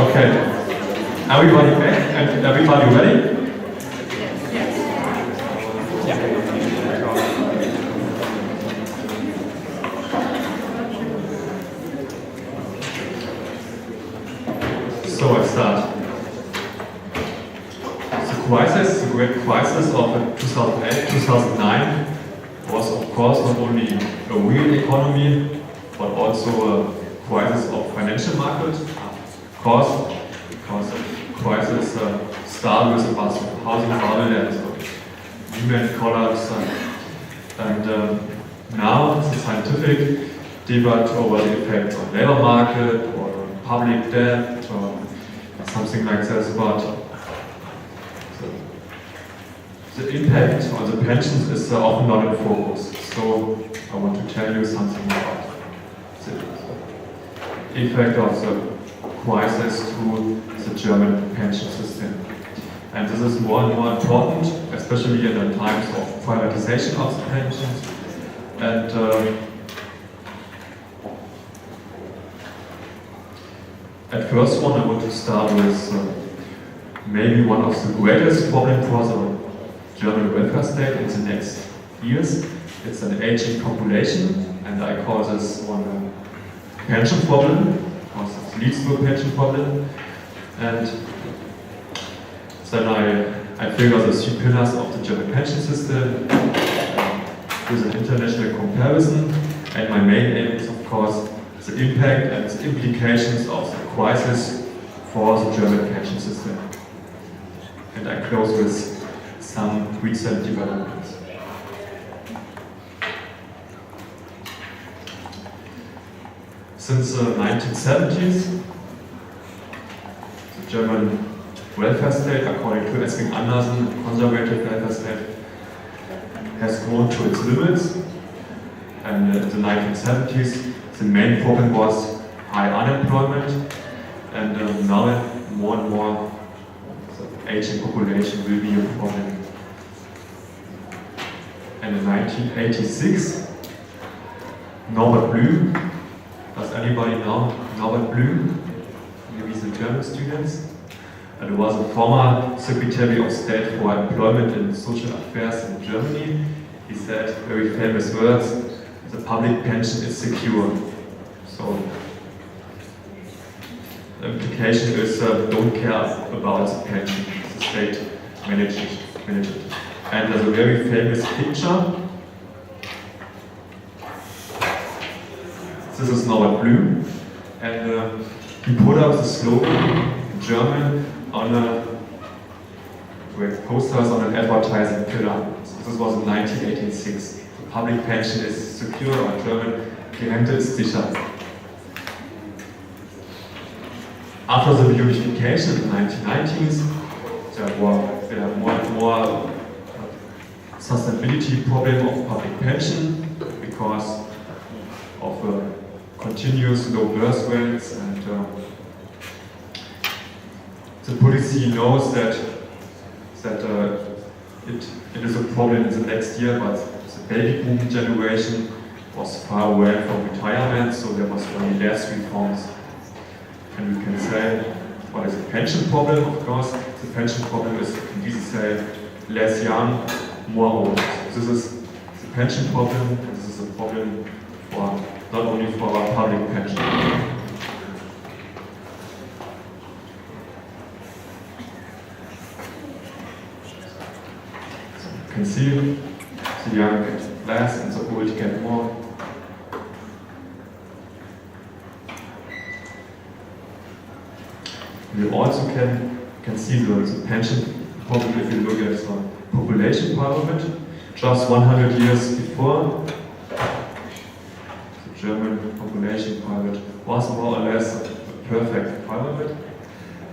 Okay. Everybody back and everybody ready? So I start. The great crisis of 2008-2009 was of course not only a real economy, but also a crisis of financial market. Of course, because the crisis started with the housing bubble and Lehman collapse, and now the scientific debate over the effects on labor market or public debt or something like this, but the impact on the pensions is often not in focus. So I want to tell you something about the effect of the crisis to the German pension system. And this is more and more important, especially in the times of privatization of the pensions. And at first one, I want to start with maybe one of the greatest problems for the German welfare state in the next years. It's an aging population, and I call this one a pension problem, because it leads to a pension problem. And then I figure the 3 pillars of the German pension system with an international comparison. And my main aim is, of course, the impact and the implications of the crisis for the German pension system. And I close with some recent developments. Since the 1970s, the German welfare state, according to Esking Andersen, the conservative welfare state, has grown to its limits. And in the 1970s, the main problem was high unemployment, and now more and more the aging population will be a problem. And in 1986, Norbert Blüm, does anybody know Norbert Blüm? Maybe the German students? And he was a former Secretary of State for Employment and Social Affairs in Germany. He said very famous words, the public pension is secure. So the implication is don't care about the pension, the state manage it. And there's a very famous picture. This is Norbert Blüm, and he put up the slogan in German on posters on an advertising pillar. So this was in 1986. The public pension is secure, or in German, die Rente ist sicher. After the unification in the 1990s, there were more and more sustainability problem of public pension because of continuous low birth rates, and the policy knows that it is a problem in the next year, but the baby boom generation was far away from retirement, so there was only less reforms. And we can say, what is the pension problem? Of course, the pension problem is, can easily say, less young, more old. This is the pension problem, and this is a problem for not only for our public pension. So you can see the young get less and the old get more. We also can see the pension problem if you look at the population part of it. Just 100 years before, the German population part of it was more or less a perfect part of it.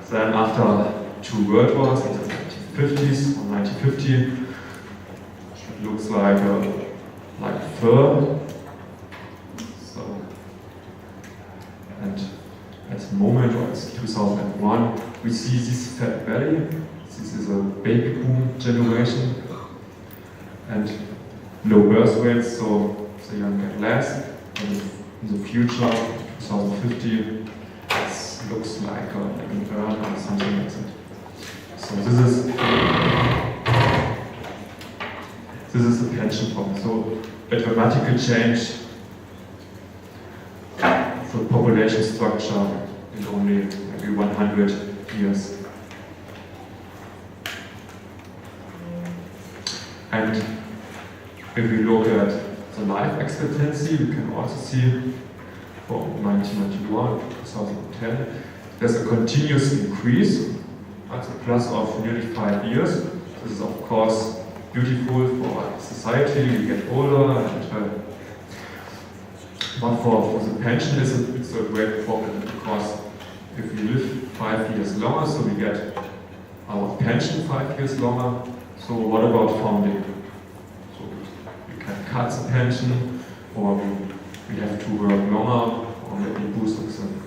Then after 2 world wars in the 1950s, or 1950, it looks like fur. So, and at the moment, or it's 2001, we see this fat valley. This is a baby boom generation and low birth rates, so the young get less. And in the future, 2050, it's looks like an urn or something like that. So this is the pension fund. So a dramatic change for population structure in only maybe 100 years. And if we look at the life expectancy, we can also see from 1991 to 2010, there's a continuous increase. That's a plus of nearly 5 years. This is of course beautiful for society. We get older, and, but for the pension it's a great problem, because if we live 5 years longer, so we get our pension 5 years longer. So what about funding? So we can cut the pension, or we have to work longer, or maybe boost something.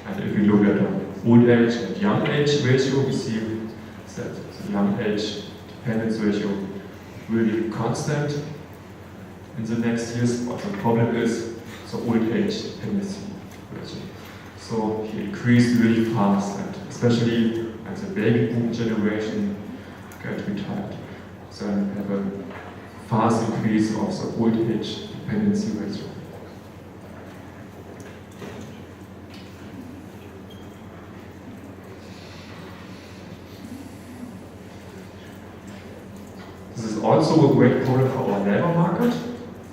And if we look at the old age and young age ratio, we see that the young age dependence ratio will be constant in the next years, but the problem is the old age dependency ratio. So he increased really fast, and especially as the baby boom generation get retired, then we have a fast increase of the old age dependency ratio. This is also a great problem for our labor market,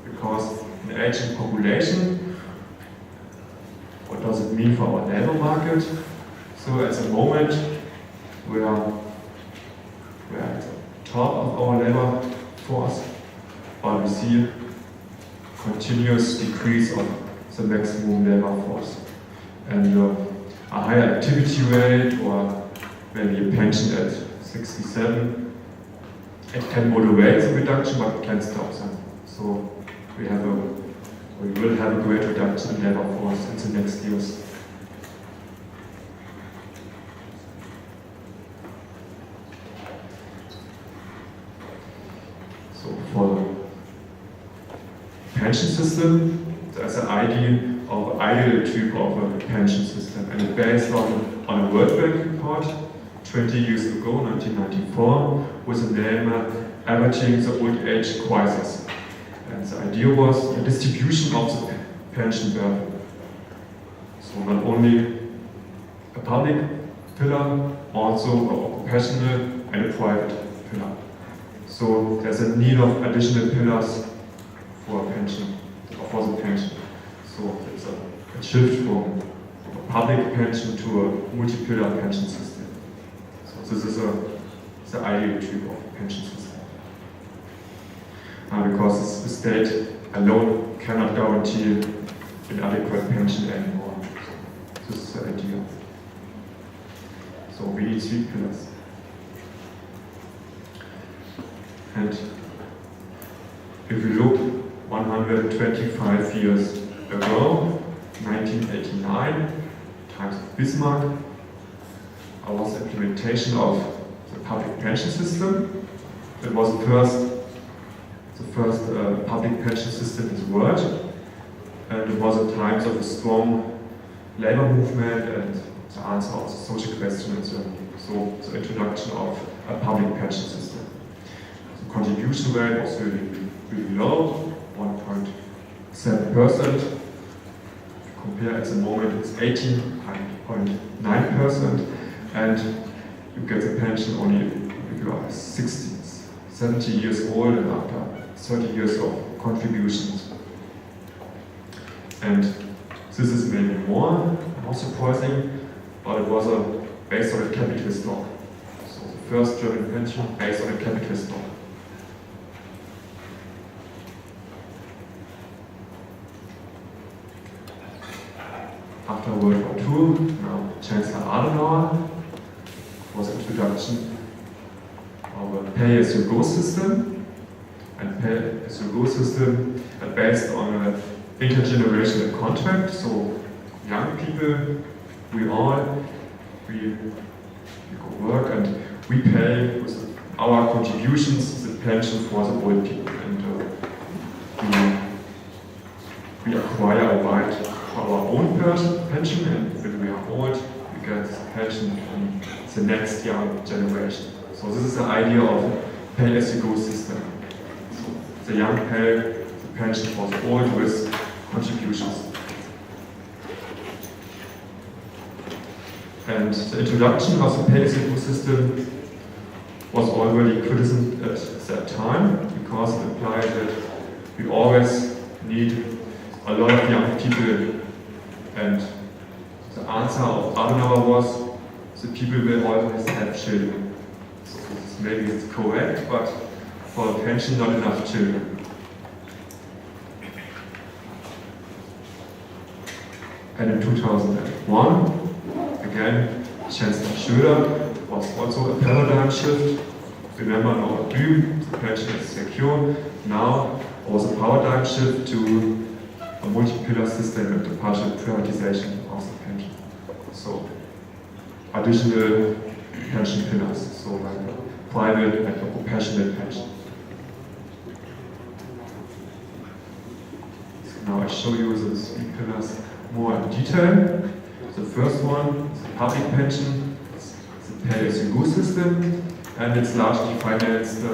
because an aging population, what does it mean for our labor market? So at the moment, we are at the top of our labor force, but we see continuous decrease of the maximum labor force. And a higher activity rate, or maybe a pension at 67, it can moderate the reduction, but it can stop them. So we will have a great reduction in labor force in the next years. So for the pension system, there's an idea of ideal type of a pension system, and it's based on a World Bank report 20 years ago, 1994, with the name Averaging the Old Age Crisis. And the idea was the distribution of the pension burden. So not only a public pillar, also an occupational and a private pillar. So there's a need of additional pillars for a pension, or for the pension. So it's a shift from a public pension to a multi-pillar pension system. This is the ideal type of pension system. Because the state alone cannot guarantee an adequate pension anymore. This is the idea. So we need 3 pillars. And if we look 125 years ago, 1989, times of Bismarck, was the implementation of the public pension system. It was the first public pension system in the world, and it was at times of a strong labor movement and the answer of the social question, and so the introduction of a public pension system. The contribution rate was really low, 1.7%. Compare at the moment it's 18.9%. And you get the pension only if you are 60, 70 years old and after 30 years of contributions. And this is maybe more surprising, but it was based on a capital stock. So the first German pension based on a capital stock. After World War II, now Chancellor Adenauer, was introduction of a pay-as-you-go system, and pay-as-you-go system based on an intergenerational contract. So young people, we go work and we pay with our contributions the pension for the old people. And we acquire a right for our own pension, and when we are old, we get this pension from the next young generation. So this is the idea of pay-as-you-go system. So the young pay the pension for the old with contributions. And the introduction of the pay-as-you-go system was already criticized at that time, because it implied that we always need a lot of young people, and the answer of Adenauer was the people will always have children. So maybe it's correct, but for a pension not enough children. And in 2001, again, Chancellor Schröder was also a paradigm shift. Remember in our dream, the pension is secure. Now was a paradigm shift to a multi-pillar system and the partial privatization of the pension. So additional pension pillars, so like a private and a compassionate pension. So now I show you the three pillars more in detail. The first one is the public pension, it's the pay-as-you-go system, and it's largely financed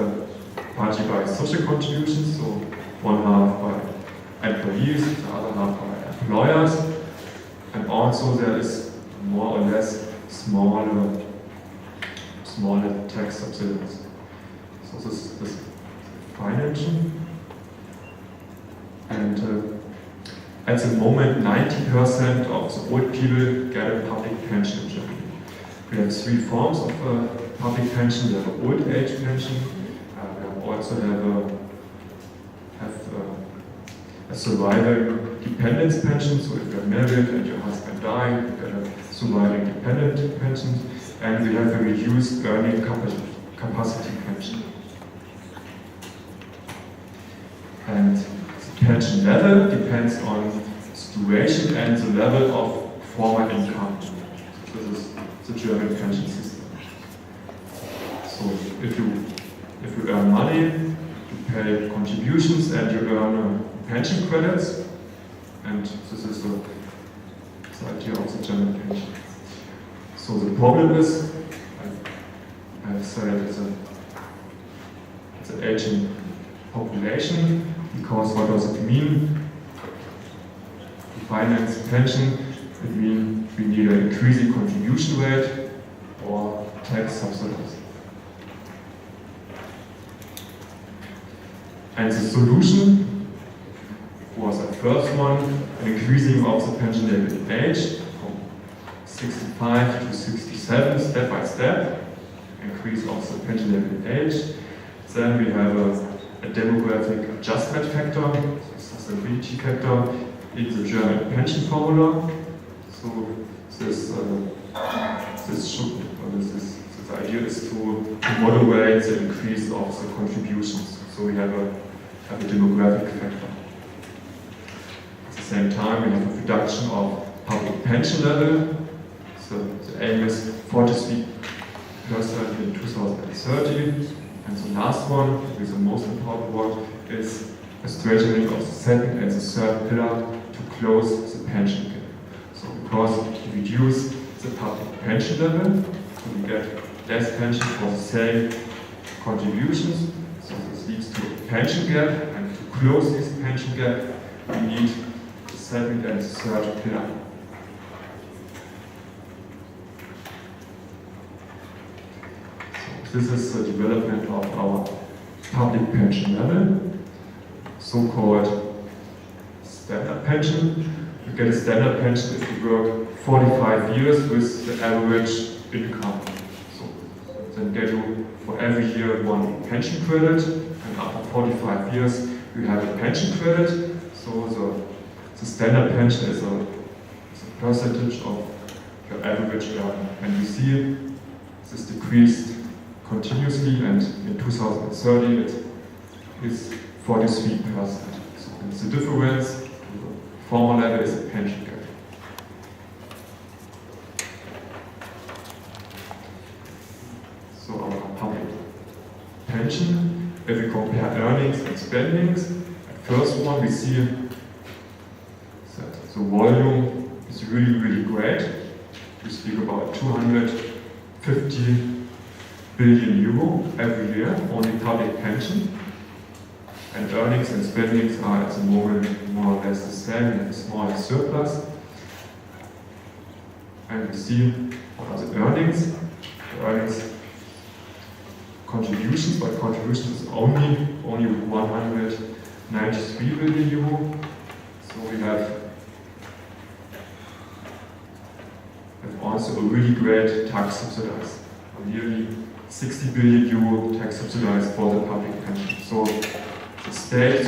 partly by social contributions, so one half by employees, the other half by employers, and also there is more or less smaller tax subsidies. So this is financing, and at the moment 90% of the old people get a public pension in Germany. We have three forms of public pension. We have an old age pension. We also have a surviving dependence pension. So if you're married and your husband died, you get a surviving dependent pension. And we have a reduced earning capacity pension. And the pension level depends on the duration and the level of former income. This is the German pension system. So if you earn money, you pay contributions and you earn pension credits, and this is the idea of the German pension. So the problem is, I've said it's an aging population, because what does it mean? To finance pension, it means we need an increasing contribution rate or tax subsidies. And the solution was the first one, an increasing of the pensionable age from 65 to 67, step by step, increase of the pensionable age. Then we have a demographic adjustment factor, sustainability factor, in the German pension formula. So this idea is to moderate the increase of the contributions. So we have a demographic factor. At the same time, we have a reduction of public pension level. So the aim is 43% in 2030. And the last one, which is the most important one, is a straightening of the second and the third pillar to close the pension gap. So because we reduce the public pension level, so we get less pension for the same contributions. So this leads to a pension gap, and to close this pension gap, we need the second and the third pillar. This is the development of our public pension level, so-called standard pension. You get a standard pension if you work 45 years with the average income. So then get you for every year one pension credit, and after 45 years you have a pension credit. So the standard pension is a percentage of your average earning. And you see this decreased continuously, and in 2030 it is 43%. So it's the difference to the former level is a pension gap. So our public pension, if we compare earnings and spendings, at first one we see the volume is really great. We speak about 250 billion euro every year, only public pension. And earnings and spendings are at the moment more or less the same, and a small surplus. And we see what are the earnings. The earnings contributions, but contributions is only 193 billion euro. So we have also a really great tax subsidized, nearly 60 billion euro tax subsidized for the public pension. So the state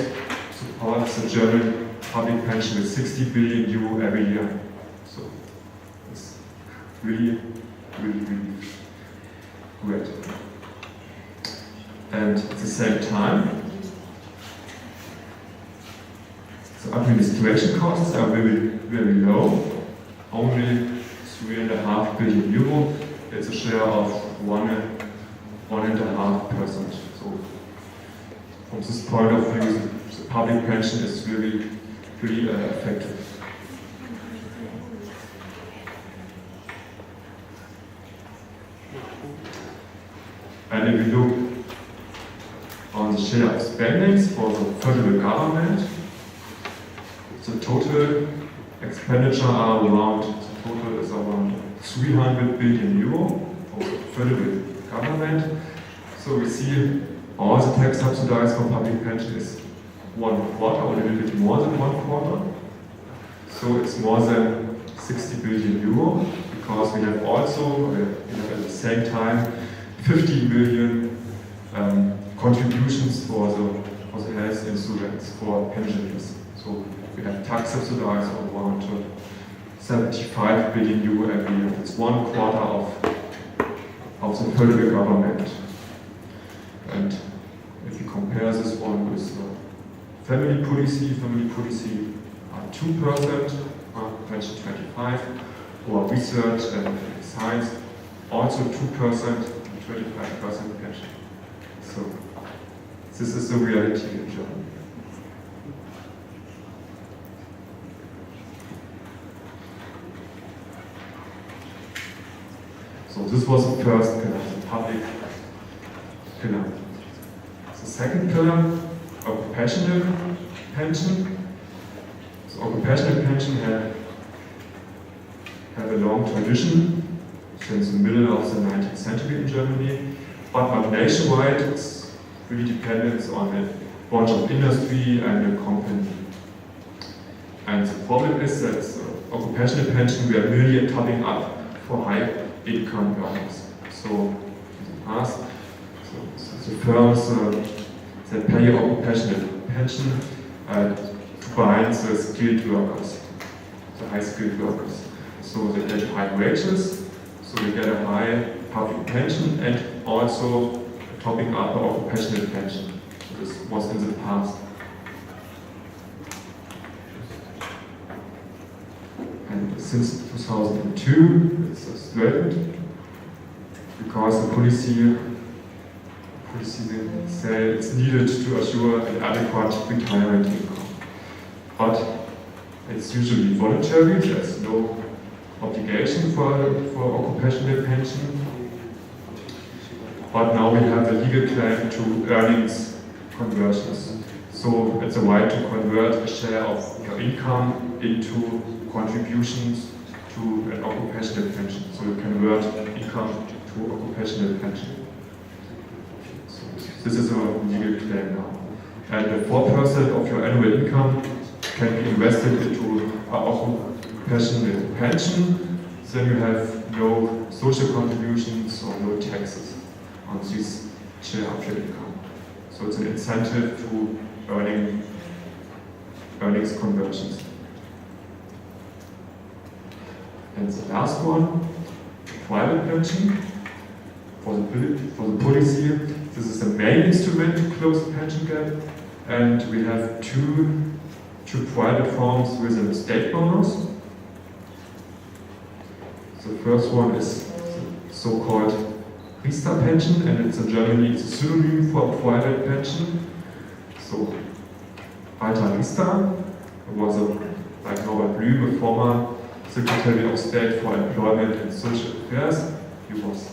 supports the German public pension with 60 billion euro every year. So it's really great. And at the same time, the administration costs are very low, only 3.5 billion euro. It's a share of 1.5%. So from this point of view, the public pension is really effective. And if you look on the share of spendings for the federal government, the total expenditure are around 300 billion euro for the federal government. So we see all the tax subsidized for public pension is 1/4 or a little bit more than 1/4. So it's more than 60 billion euro, because we have also at the same time 50 million contributions for the health insurance for pensioners. So we have tax subsidized of around 75 billion euro every year. It's 1/4 of the federal government. And if you compare this one with family policy are 2%, pension 25, or research and science also 2% and 25% pension. So this is the reality in Germany. So this was the first pillar, the public pillar. The second pillar, occupational pension. So occupational pension have a long tradition since the middle of the 19th century in Germany, but not nationwide. It's really dependent on a bunch of industry and a company. And the problem is that occupational pension we are merely topping up for high income earners. So in the past, the firms that pay occupational pension to bind the skilled workers, the high skilled workers. So they get high wages, so they get a high public pension and also topping up the occupational pension. So this was in the past. And since 2002, it's straightened, because the policy say it's needed to assure an adequate retirement income. But it's usually voluntary, there's no obligation for occupational pension. But now we have the legal claim to earnings conversions. So it's a right to convert a share of your income into contributions to an occupational pension. So you convert income to occupational pension. So this is a legal claim now. And 4% of your annual income can be invested into occupational pension. Then you have no social contributions or no taxes on this share of your income. So it's an incentive to earnings conversions. And the last one, private pension. For the policy, this is the main instrument to close the pension gap. And we have two private forms with a state bonus. The first one is the so-called Riester pension, and it's in Germany it's a synonym for private pension. So Walter Riester was a like Norbert Blüm, a former Secretary of State for Employment and Social Affairs. He was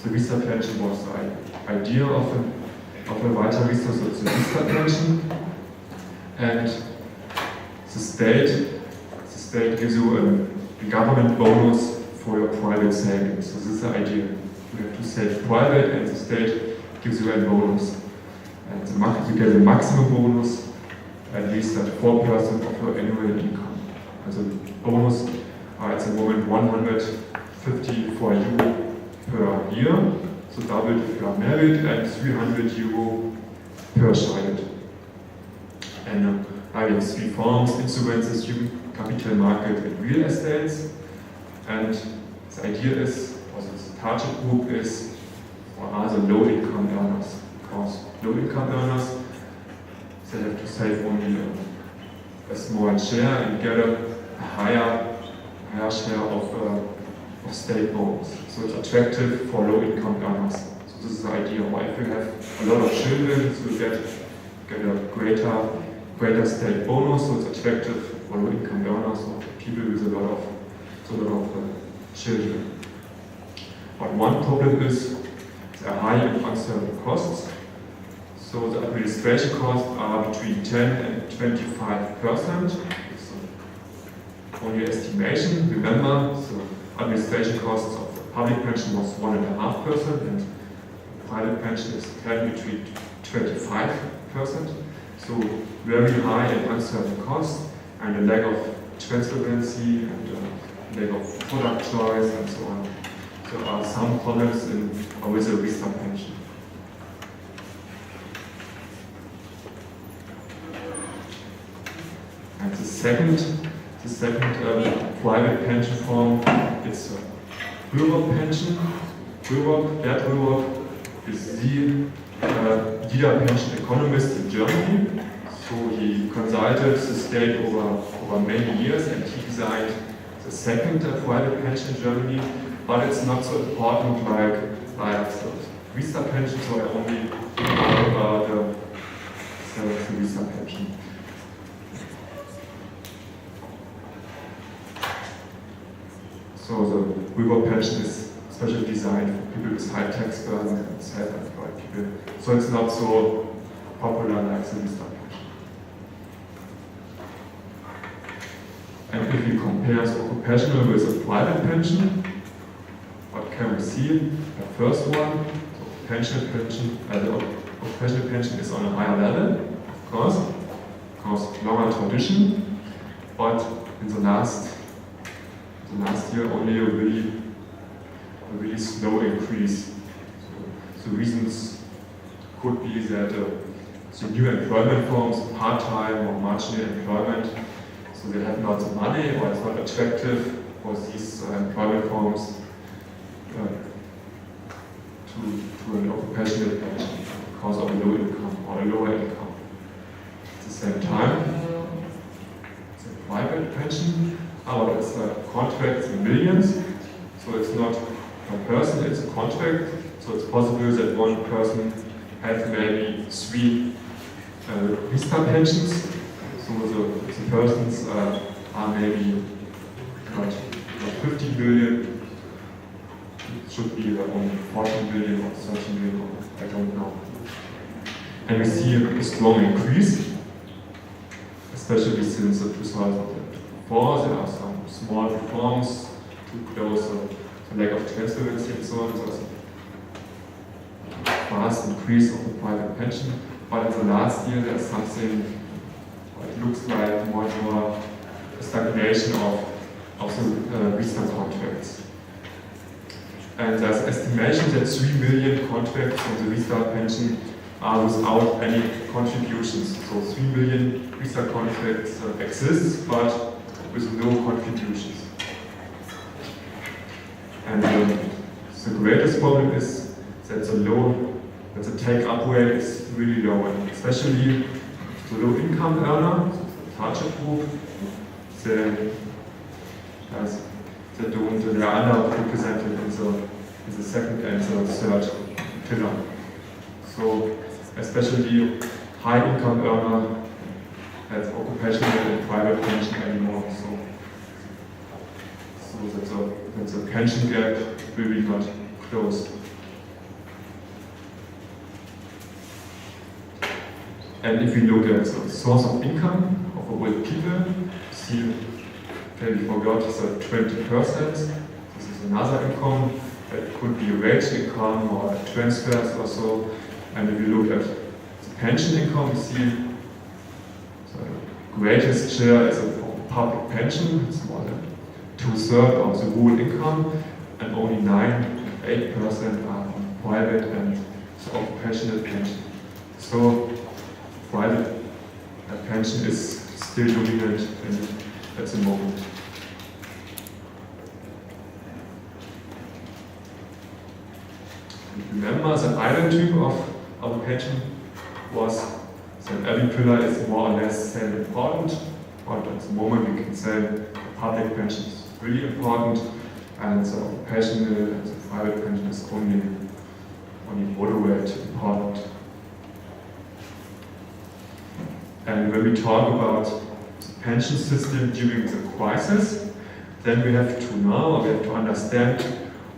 the Vista pension was the idea of a Weiter Vista, so it's a Vista pension, and the state gives you a government bonus for your private savings. So this is the idea. You have to save private, and the state gives you a bonus. And you get a maximum bonus, at least at 4% of your annual income. And the bonus are at the moment 154 euro per year, so doubled if you are married, and 300 euro per child. And I have three forms: insurances, human capital market, and real estates. And the idea is, or the target group is, or are the low-income earners. Because low-income earners, they have to save only a small share and get a higher share of state bonus. So it's attractive for low-income earners. So this is the idea. Or if you have a lot of children, so you get a greater state bonus. So it's attractive for low-income earners or people with a lot of children. But one problem is the high and uncertain costs. So the administration costs are between 10 and 25%. It's only estimation. Remember, the administration costs of the public pension was 1.5%, and private pension is 10 between 25%. So very high and uncertain costs, and a lack of transparency and lack of product choice and so on. So there are some problems with the Vista pension. And the second private pension form is Bürgerpension. Bürger is the leader pension economist in Germany. So he consulted the state over many years, and he designed the second private pension in Germany. But it's not so important like the Vista pension, so I only talk about the Vista pension. So the Bürger pension is especially designed for people with high tax burden and self-employed people. So it's not so popular like the Vista pension. And if we compare the occupational with the private pension, what can we see? The first one, the occupational pension is on a higher level, of course, because longer tradition, but in the last year only a really slow increase. So the reasons could be that the new employment forms, part-time or marginal employment, so they have not the money or it's not attractive for these employment forms to an occupational pension because of a low income or a lower income. At the same time, it's a private pension. But it's a contract in millions, so it's not per person, it's a contract. So it's possible that one person has maybe 3 Vista pensions. So the persons are maybe not 50 billion, it should be only 14 billion or 13 billion, I don't know. And we see a strong increase, especially since 2004. There are some small reforms to close the lack of transparency and so on. So it's a fast increase of the private pension. But in the last year, there's something, it looks like more and more a stagnation of the Vista contracts. And there's estimation that 3 million contracts from the Vista pension are without any contributions. So 3 million Vista contracts exist, but with no contributions. And the greatest problem is that the take-up rate is really low, and especially the low-income earner, the target group, they are underrepresented in the second and the third pillar. So especially high-income earner as occupational and private pension anymore. So that the pension gap will be not closed. And if we look at the source of income of old people, see, okay, we forgot the 20%. This is another income. It could be a wage income or transfers or so. And if you look at the pension income, you see the greatest share is a public pension. It's more than 2/3 of the whole income, and only 8% are on private and the occupational pension. So private pension is still dominant at the moment. Remember, the island type of a pension was that every pillar is more or less same important, but at the moment we can say the public pension is really important, and the occupational and the private pension is only moderate important. And when we talk about the pension system during the crisis, then we have to understand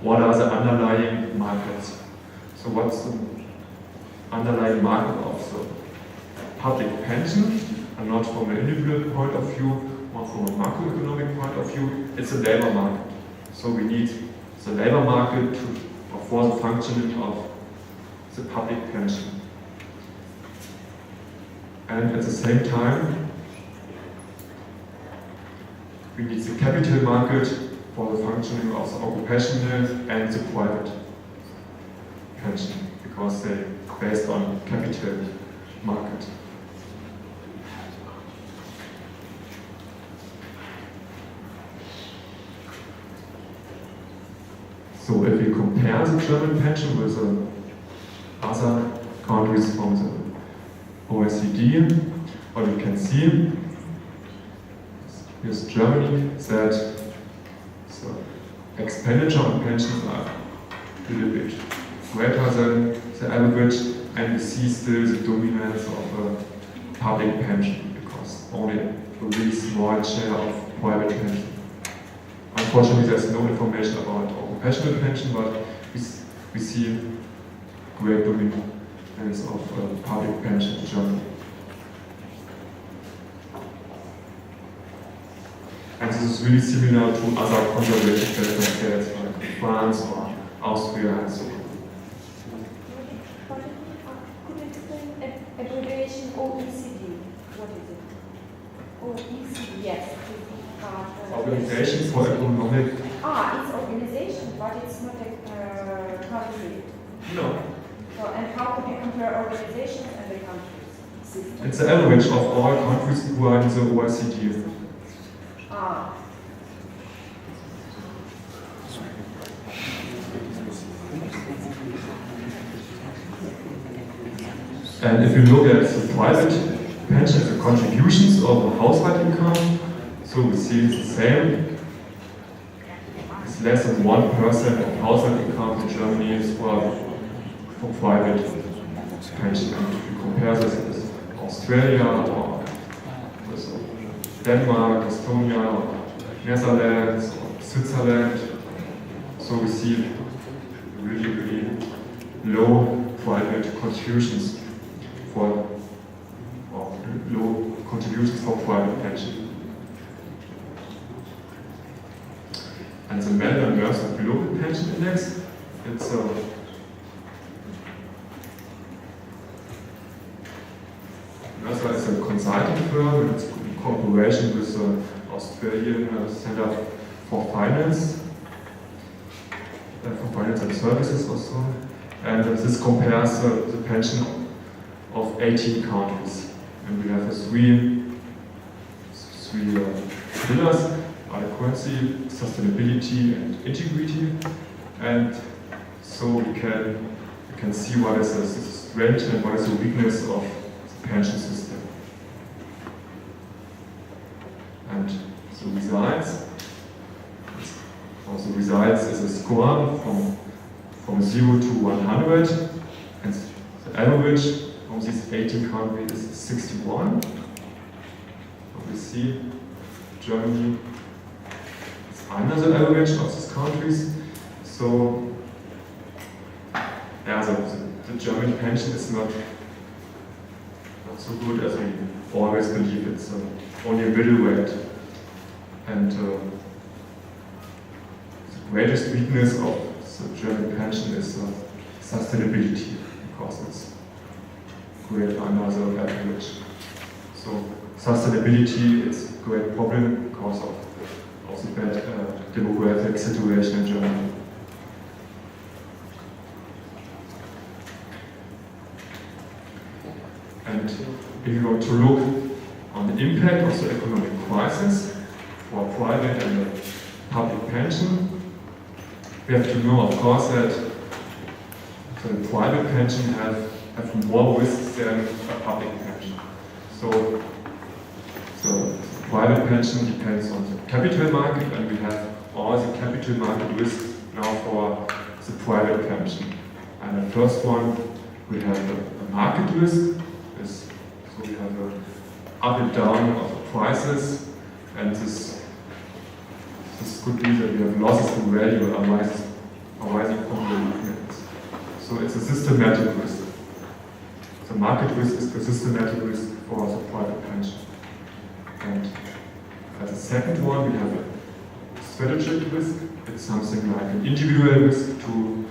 what are the underlying markets. So what's the underlying market of the public pension, and not from an individual point of view, or from a macroeconomic point of view, it's a labor market. So we need the labor market for the functioning of the public pension. And at the same time, we need the capital market for the functioning of the occupational and the private pension, because they're based on capital market. So if we compare the German pension with other countries from the OECD, what we can see is Germany that the expenditure on pensions are a little bit greater than the average, and we see still the dominance of a public pension, because only a really small share of private pension. Unfortunately, there's no information about occupational pension, but we see great dominance of public pension in Germany. And this is really similar to other conservative welfare states like France or Austria and so on. Could you explain abbreviation OECD? What is it? OECD, yes. Organization for Economic. It's organization, but it's not a country. No. So, and how could you compare organizations and the countries? It's the average of all countries who are in the OECD. And if you look at the private pension, the contributions of the household income, so we see it's the same. It's less than 1% of household income in Germany is for private pension. And if you compare this with Australia or with Denmark, Estonia, or Netherlands, or Switzerland, so we see really low private contributions for private pension. And the Melbourne Mercer Global Pension Index, it's Mercer is a consulting firm, and it's in cooperation with the Australian Centre for Finance and Services also. And this compares the pension of 18 countries. And we have three pillars: adequacy, sustainability, and integrity. And so we can see what is the strength and what is the weakness of the pension system. And the results is a score from 0 to 100, and the average from these 18 countries is 61. we see Germany is under the average of these countries. So, yeah, the German pension is not so good as we always believe. It's only a middleweight. And the greatest weakness of the German pension is sustainability, because it's great under the average. So sustainability is a great problem because of the bad demographic situation in Germany. And if you want to look on the impact of the economic crisis for private and public pension, we have to know, of course, that the private pension have more risks than a public pension. So the private pension depends on the capital market, and we have all the capital market risks now for the private pension. And the first one, we have a market risk. So we have an up and down of the prices, and this could be that we have losses in value arising from the movements. So it's a systematic risk. The market risk is the systematic risk for the private pension. And as a second one, we have a strategic risk. It's something like an individual risk to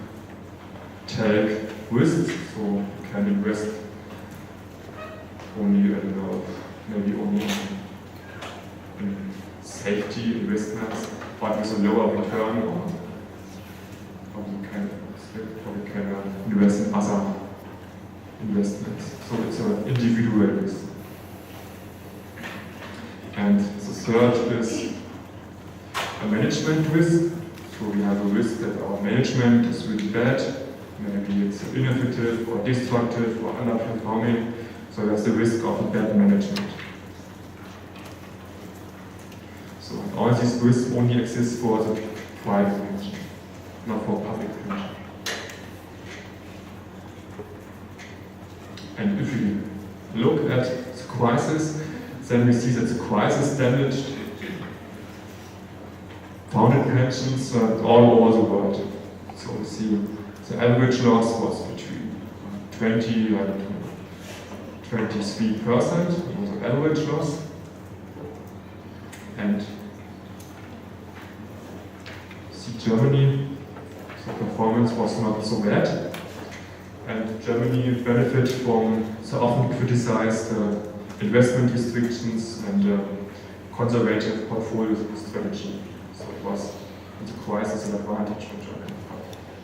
take risks. So you can invest only, maybe only in safety investments, but with a lower return, or you can invest in other investments. So it's an individual risk. And the third is a management risk. So we have a risk that our management is really bad. Maybe it's ineffective or destructive or underperforming. So that's the risk of bad management. So all these risks only exist for the private pension, not for public pension. And if we look at the crisis, then we see that the crisis damaged founded pensions all over the world. So we see the average loss was between 20 and 23% was the average loss. And see Germany, the performance was not so bad. And Germany benefited from the often criticized investment restrictions and conservative portfolio strategy. So it was in the crisis an advantage for Germany.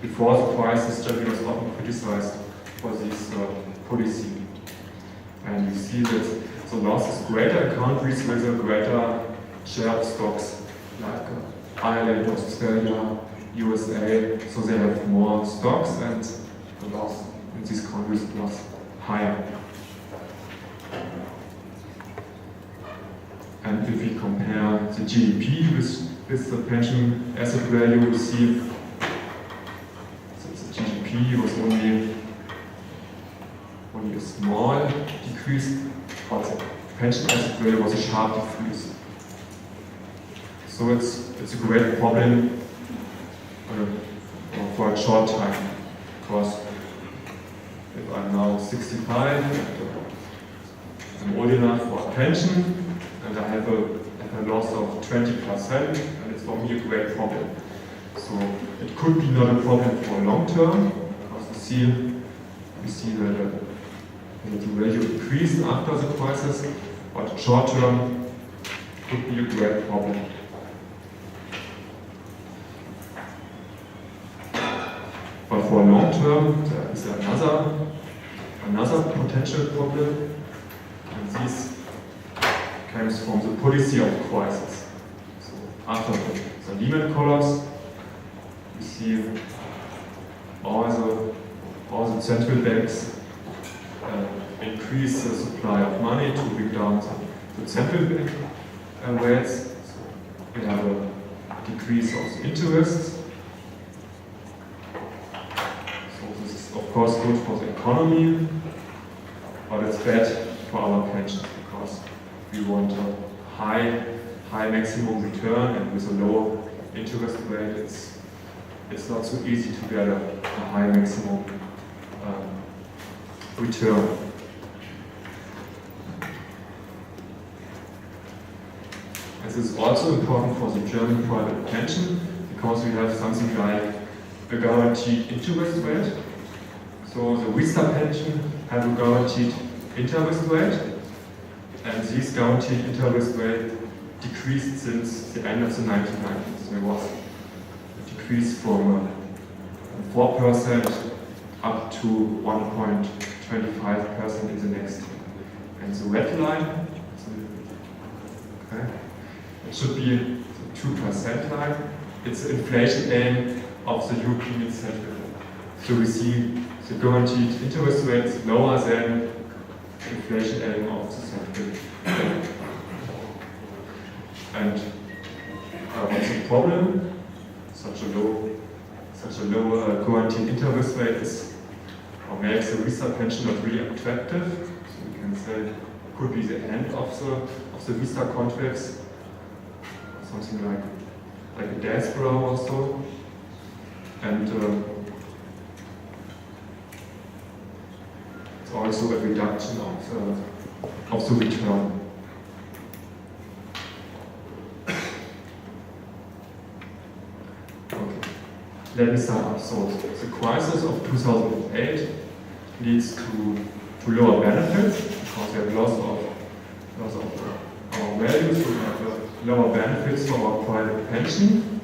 Before the crisis, Germany was often criticized for this policy. And you see that the loss is greater in countries with a greater share of stocks, like Ireland, Australia, USA. So they have more stocks, and the loss in these countries was higher. And if we compare the GDP with the pension asset value, we see that the GDP was only a small decrease, but the pension asset value was a sharp decrease. So it's a great problem for a short time, because if I'm now 65 and I'm old enough for a pension, and I have a loss of 20%, and it's for me a great problem. So it could be not a problem for long term, because we see that the value increased after the crisis, but short term could be a great problem. But for long term, there is another potential problem, and this comes from the policy of crisis. So after the Lehman collapse, we see all the central banks increase the supply of money to bring down the central bank rates. So we have a decrease of the interest. So this is of course good for the economy, but it's bad for our pensions, because we want a high maximum return, and with a low interest rate, it's not so easy to get a high maximum return. This is also important for the German private pension, because we have something like a guaranteed interest rate. So the Riester pension have a guaranteed interest rate, and this guaranteed interest rate decreased since the end of the 1990s. There was a decrease from 4% up to 1.25% in the next year. And the red line, okay, it should be the 2% line. It's the inflation aim of the European Central Bank. So we see the guaranteed interest rate is lower than the inflation aim of the Central Bank. And what's the problem? Such a low guaranteed interest rate is, or makes the Riester pension not really attractive. So we can say it could be the end of the Riester contracts, something like a diaspora or so. And it's also a reduction of the return. Let me sum up. So the crisis of 2008 leads to lower benefits, because we have loss of our values, so we have lower benefits for our private pension.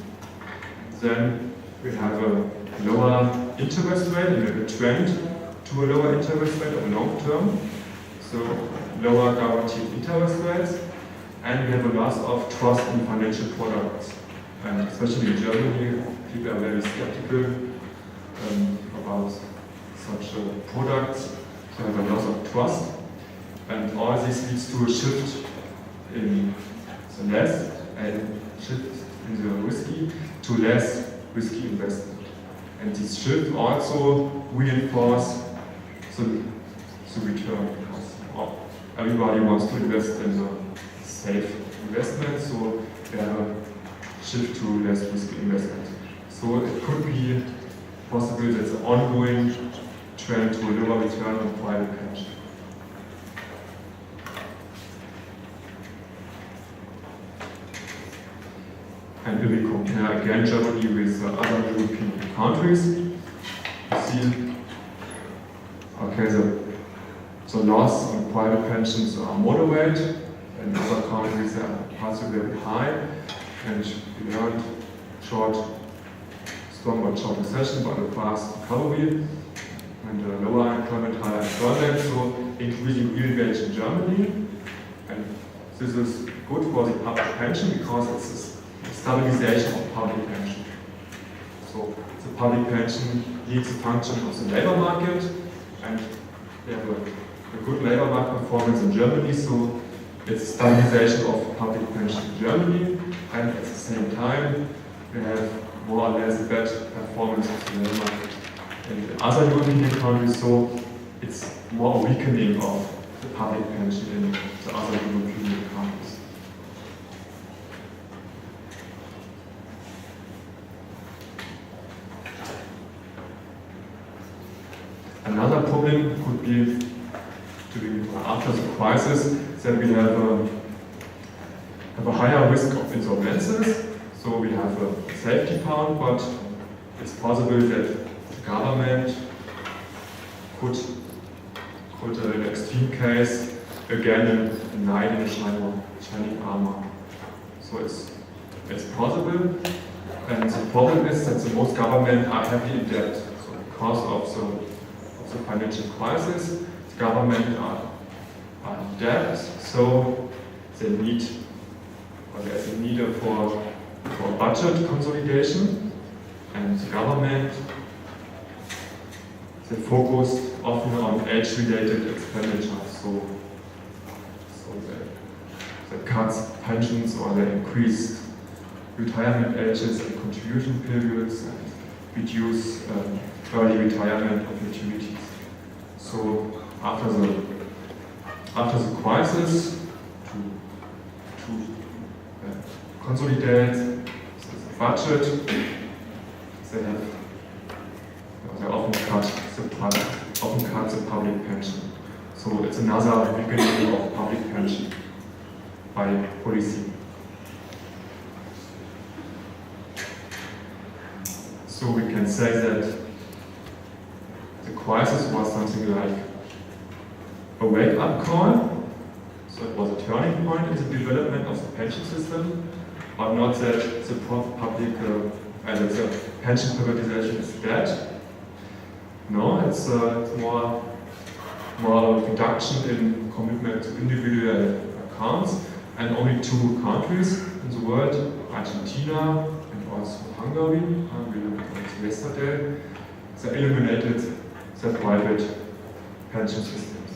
Then we have a lower interest rate, and we have a trend to a lower interest rate on long term. So lower guaranteed interest rates, and we have a loss of trust in financial products. And especially in Germany, people are very skeptical about such products, so have a loss of trust. And all this leads to a shift in the risky to less risky investment. And this shift also reinforces the return, because everybody wants to invest in a safe investment, so they have a shift to less risky investment. So it could be possible that the ongoing trend to a lower return on private pension. And if we compare again Germany with other European countries, you see, okay, the loss on private pensions are moderate, and other countries are also very high. And we learned strong but short recession, but a fast recovery, and lower unemployment, higher employment, so increasing real wage in Germany. And this is good for the public pension, because it's a stabilization of public pension. So the public pension leads the function of the labor market, and we have a good labor market performance in Germany, so it's stabilization of public pension in Germany. And at the same time, we have more or less a bad performance of the labor market in other European countries, so it's more a weakening of the public pension in the other European countries. Another problem could be after the crisis that we have a higher risk of insolvencies. So we have a safety fund, but it's possible that the government could in an extreme case, again, a knight in shining armor. So it's possible, and the problem is that the most governments are heavily in debt. So because of the financial crisis, the government are in debt, so there's a need for budget consolidation, and the government, they focus often on age-related expenditures, so they cut pensions, or they increase retirement ages and contribution periods, and reduce early retirement opportunities. So after the crisis, to consolidate the budget. They often cut the public pension. So it's another weakening of public pension by policy. So we can say that the crisis was something like a wake-up call. So it was a turning point in the development of the pension system, but not that the the pension privatization is dead. No, it's more a reduction in commitment to individual accounts, and only 2 countries in the world, Argentina and also Hungary, we looked at it yesterday, they eliminated the private pension systems.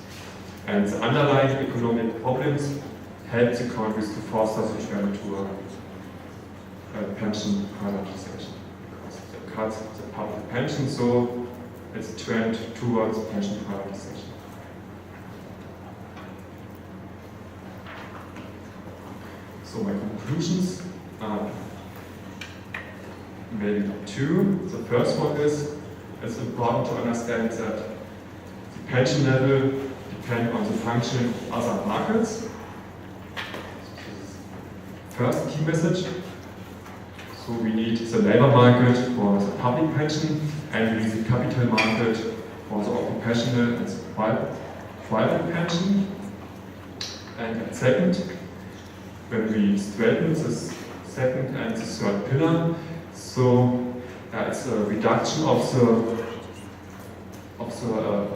And the underlying economic problems helped the countries to foster the trend to a pension privatization. Because they cut the public pension, so it's a trend towards pension privatization. So my conclusions are maybe 2. The first one is, it's important to understand that the pension level depend on the functioning of other markets. First key message. So we need the labor market for the public pension, and we need the capital market for the occupational and the private pension. And second, when we straighten the second and the third pillar, so it's a reduction of the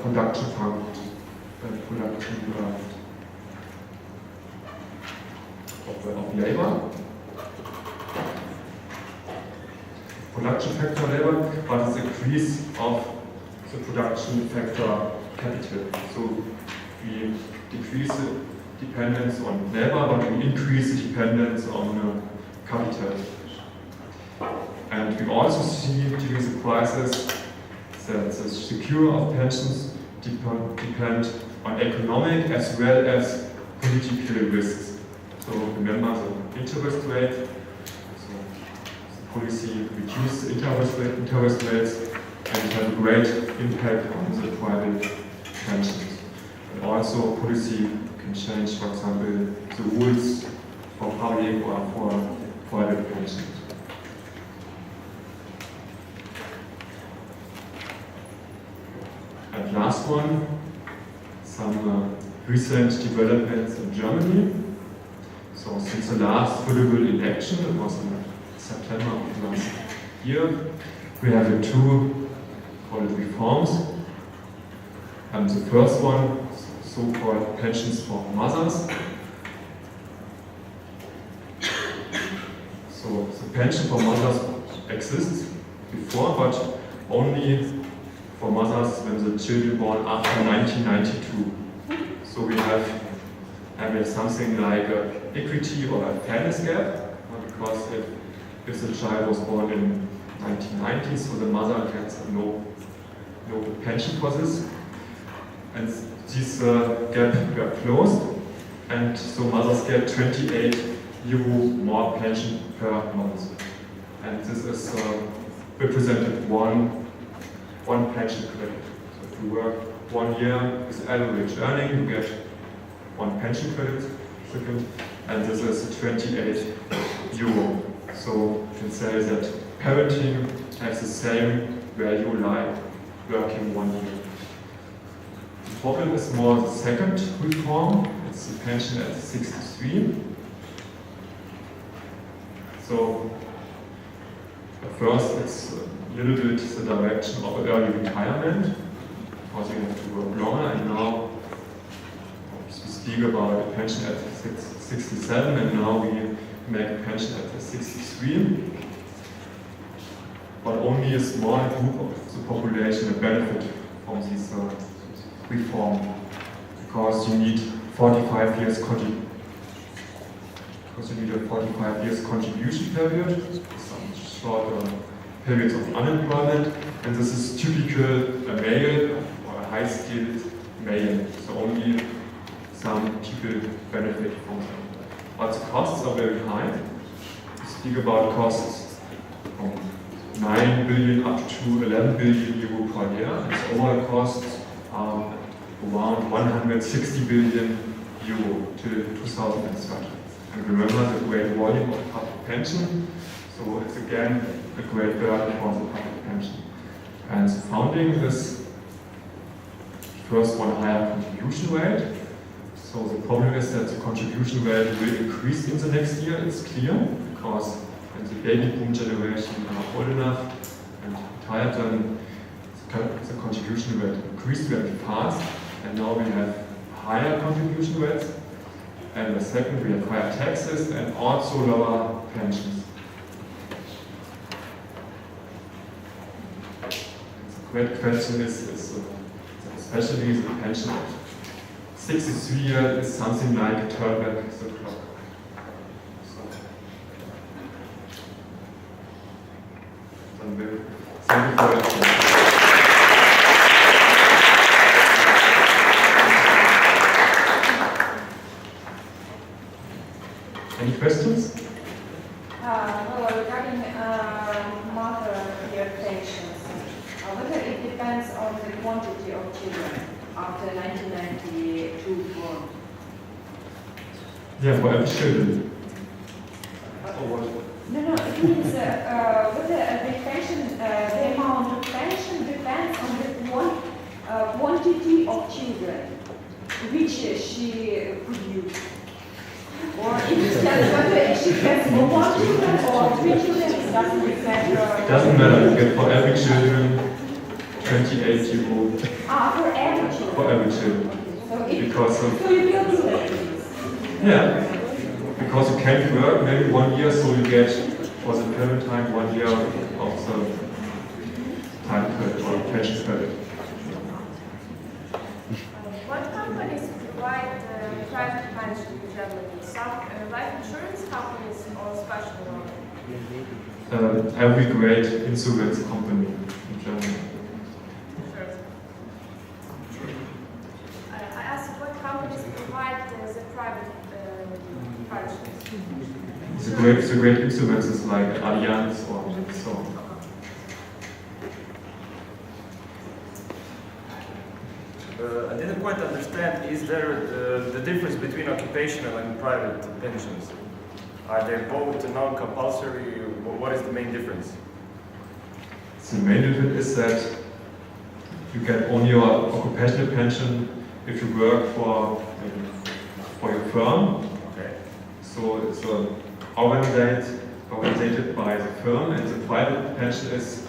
production function. Of labor, production factor labor, but it's a decrease of the production factor capital. So we decrease the dependence on labor, but we increase the dependence on capital. And we also see during the crisis that the secure of pensions depend on economic as well as political risks. So remember the interest rate. So the policy reduces the interest rates and have a great impact on the private pensions. And also policy can change, for example, the rules for public or for private pensions. And last one, some recent developments in Germany. So since the last federal election, it was in September of last year, we have 2 called reforms. And the first one, so-called pensions for mothers. So the pension for mothers exists before, but only for mothers when the children born after 1992. So we have something like equity or a fairness gap, because if the child was born in 1990, so the mother gets no pension for this. And this gap were closed, and so mothers get 28 euro more pension per month. And this is represented one pension credit. So if you work 1 year with average earning, you get 1 pension credit, and this is 28 euro. So you can say that parenting has the same value like working 1 year. The problem is more the second reform, it's the pension at 63. So at first it's a little bit the direction of early retirement, because you have to work longer, and now we speak about a pension at 67, and now we make a pension at 63. But only a small group of the population will benefit from this reform, because you need 45 years contribution period, some short periods of unemployment, and this is typical a male or a high-skilled male, so only some people benefit from them. But the costs are very high, speak about costs from 9 billion up to 11 billion euro per year. Its overall costs are around 160 billion euro till 2030. And remember the great volume of public pension, so it's again a great burden for the public pension. And the founding is first one higher contribution rate. So the problem is that the contribution rate will increase in the next year, it's clear, because when the baby boom generation are old enough and retired, then the contribution rate increased very fast, and now we have higher contribution rates. And the second, we have higher taxes and also lower pensions. The great question is especially the pension of 63 years is something like turn back the clock. Thank you for your attention. Any questions? Well, regarding mother year pensions, whether it depends on the quantity of children after 1992 born? Yeah, for every children. No, it means whether the pension, the amount of pension depends on the quantity of children which she produced. Or if it depends whether she gets one children or three children, it doesn't matter. It doesn't matter, you get for every children 28 euro. For every children? For every children. So you will do that? Yeah. Because you can't work maybe 1 year, so you get for the parent time 1 year of the time credit or pension credit. What companies provide private pension in Germany? Some life insurance companies or special ones? Every great insurance company in Germany. I asked what companies provide the private pensions. The great insurances like Allianz or so. I didn't quite understand, is there the difference between occupational and private pensions? Are they both non-compulsory? What is the main difference? The main difference is that you get only your occupational pension if you work for your firm. Okay. So it's organized by the firm, and the private pension is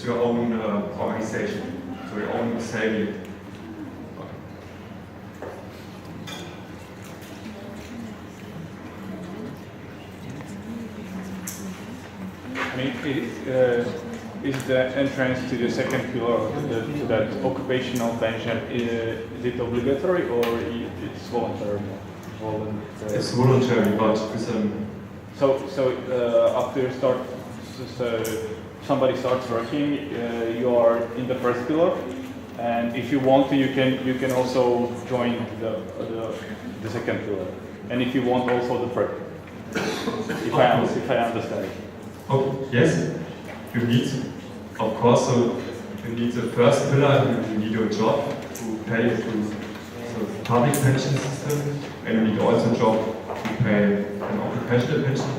your own organization, so your own saving. I mean, is the entrance to the second pillar, that occupational pension, is it obligatory or it's voluntary? It's voluntary, but with So after you start, somebody starts working, you are in the first pillar, and if you want to, you can also join the second pillar, and if you want, also the third. If I understand. Oh, yes, you need, of course, so you need the first pillar, you need your job to pay to the public pension system, and you need also a job to pay an occupational pension.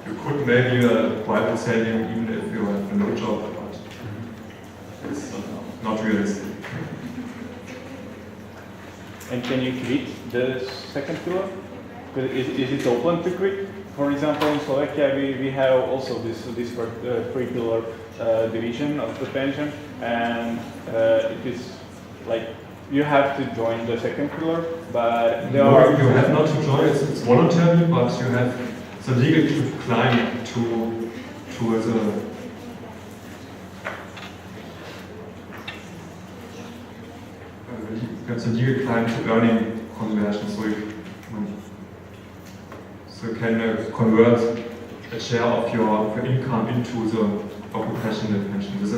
You could maybe a private saving even if you have no job, but it's not realistic. And can you quit the second pillar? Is it open to quit? For example, in Slovakia, we have also this three-pillar division of the pension, and it is like you have to join the second pillar, but you have not to join. It's voluntary, but you have the legal claim to the. You have the legal claim to earning conversion, so you can convert a share of your income into the occupational pension. This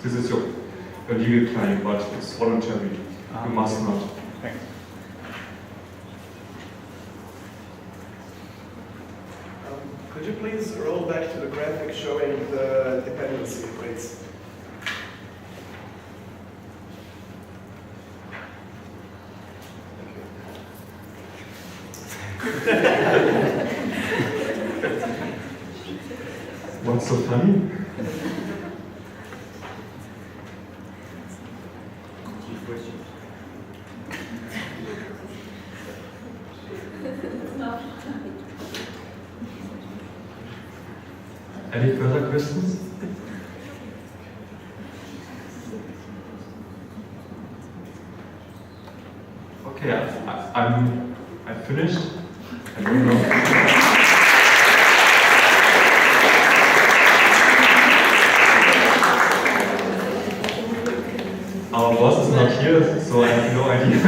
is your legal claim, but it's voluntary. You must not. Thanks. Could Could you please roll back to the graphic showing the dependency rates? What's so funny? Any further questions? Okay, I'm finished. I don't know. Our boss is not here, so I have no idea.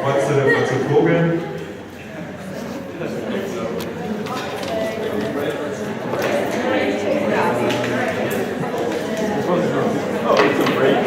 What's the program? Oh, it's a break.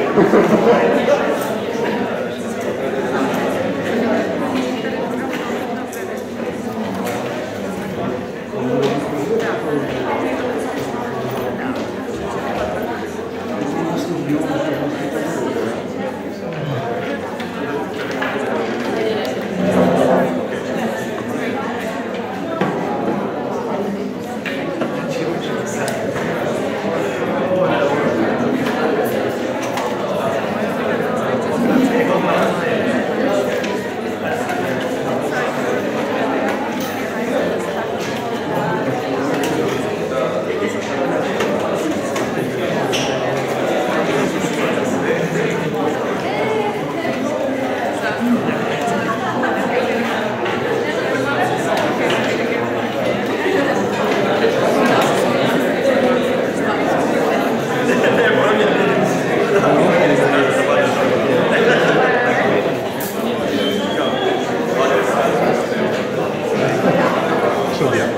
Studiamo.